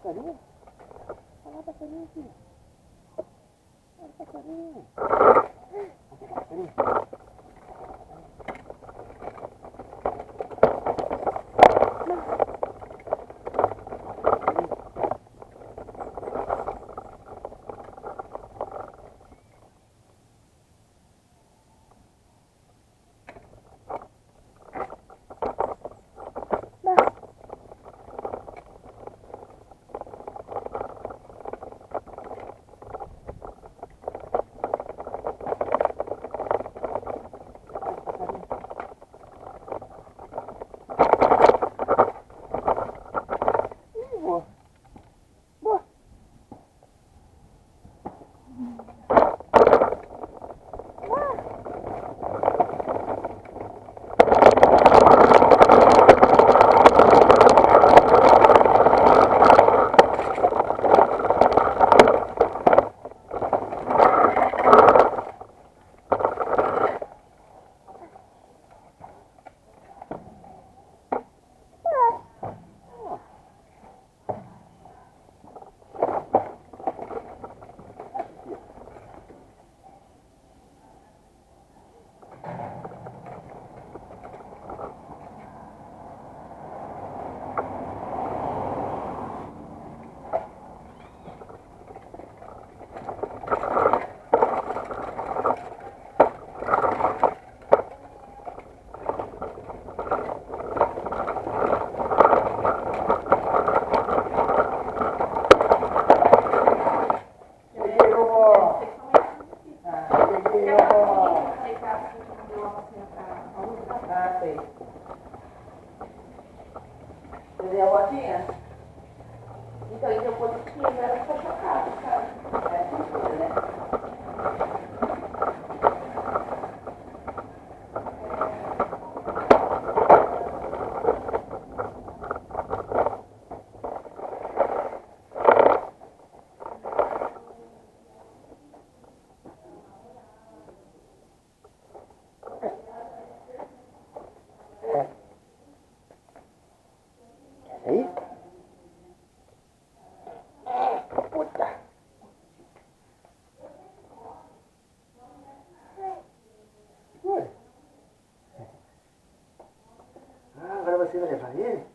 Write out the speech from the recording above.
passarinho? Olha lá, passarinho aqui. Olha o passarinho. Vamos pegar o passarinho. Ah, sei. Você deu a botinha? Então, e depois o que ela ficou chocada, sabe? É cultura, né? Aí? Puta! Oi. Ah, agora você vai levar ele?